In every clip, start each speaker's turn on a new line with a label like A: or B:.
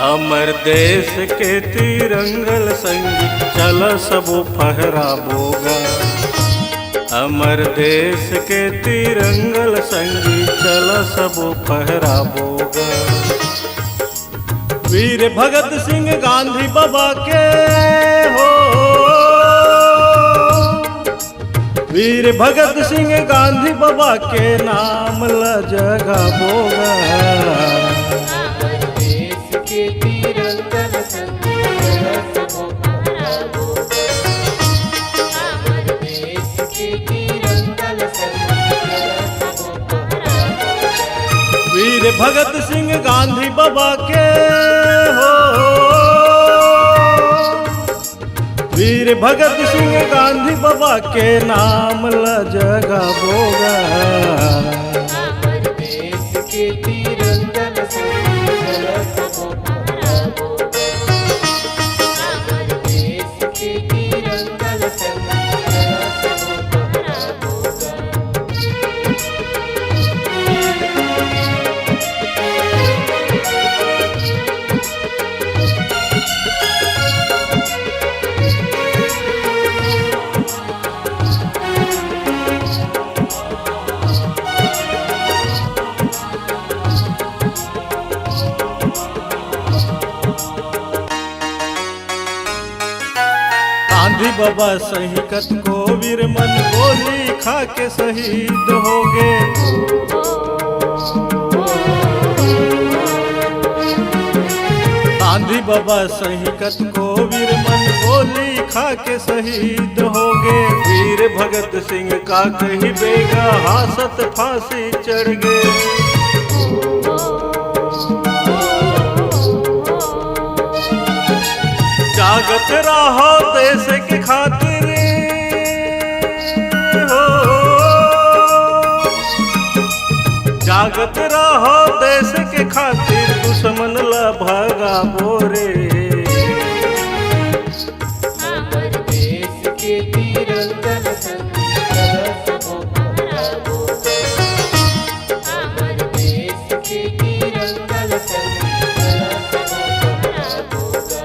A: अमर देश के तिरंगल संगी चल सबो फहराबोगा। अमर देश के तिरंगल संगी चल सबो फहराबोगा। वीर भगत सिंह गांधी बाबा के हो, वीर भगत सिंह गांधी बाबा के नाम ल जगाबोगा। वीर भगत सिंह गांधी बाबा के हो, वीर भगत सिंह गांधी बाबा के नाम ल जगाबोगा। गांधी बाबा सहिकत को वीर मन गोली खा के शहीद हो गए। गांधी बाबा सहिकत को वीर मन गोली खा के शहीद हो गए। वीर भगत सिंह का कही बेगा हासत फांसी चढ़ गए। जागत रहो देश के खातिर हो, जागत रहो देश के खातिर दुश्मन ला भगाबो रे।
B: अमर देश के तिरंगल संगी चल सबो फहराबोगा। अमर देश के तिरंगल संगी चल सबो फहराबोगा।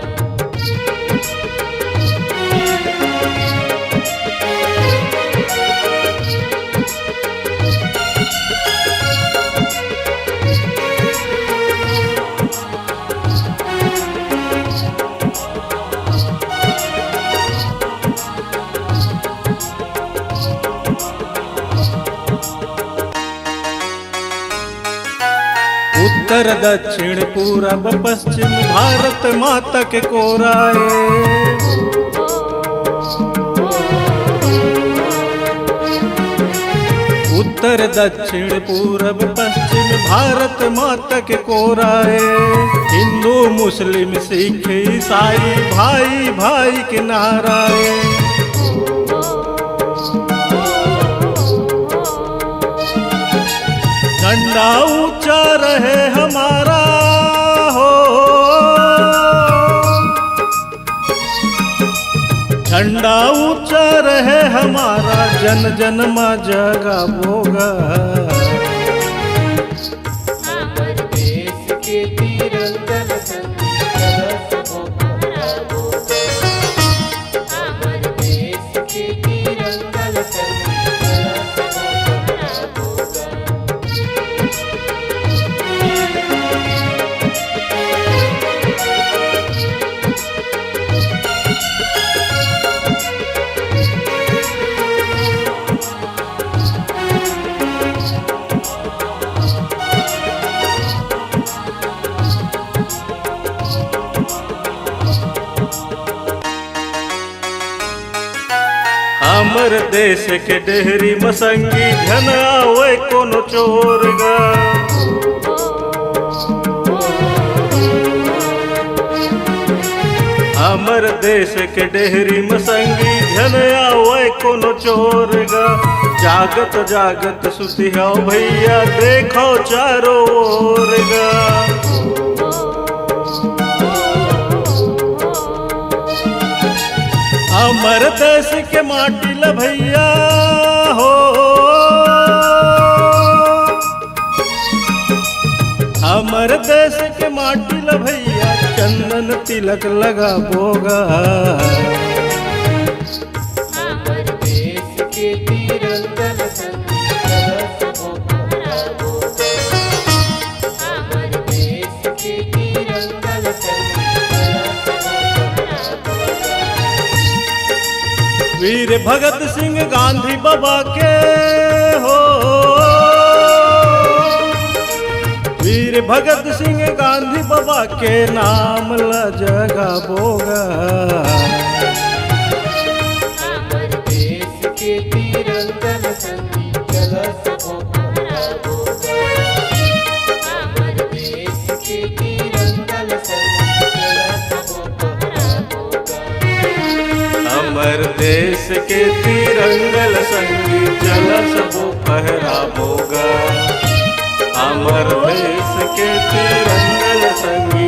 A: उत्तर दक्षिण पूरब पश्चिम भारत माता के कोराए। उत्तर दक्षिण पूरब पश्चिम भारत माता के कोराए। हिंदू मुस्लिम सिख ईसाई भाई भाई के नाराए। झंडा ऊंचा रहे हमारा हो, झंडा ऊंचा रहे हमारा जन जन मा जगाबोगा।
B: अमर देश के तिरंगल संगी चल सबो फहराबोगा। अमर देश के तिरंगल संगी चल सबो फहराबोगा।
A: हमर देश के डेहरी मसंगी घन आवे कोनो चोर गा। हमर देश के डेहरी मसंगी घन आवे कोनो चोर गा। जागत जागत सुतिहो भैया देखो चारों ओर गा। हमर देश के माटी ल भैया हो, हमर देश के माटी ला भैया चंदन तिलक लगा बोगा।
B: हमर देश के तिरंगन संगी कलश को फहरावोगा। हमर देश के तिरंगन संगी कलश को फहरावोगा।
A: वीर भगत सिंह गांधी बाबा के हो, वीर भगत सिंह गांधी बाबा के नाम ला जगा बोगा।
B: हमर देश के तिरंगन संगी कलश को फहरावोगा। हमर देश के तिरंगन संगी कलश को फहरावोगा।
A: हमर देश के तिरंगल संगी जलस वो फहरावोगा। हमर देश के तिरंगल संगी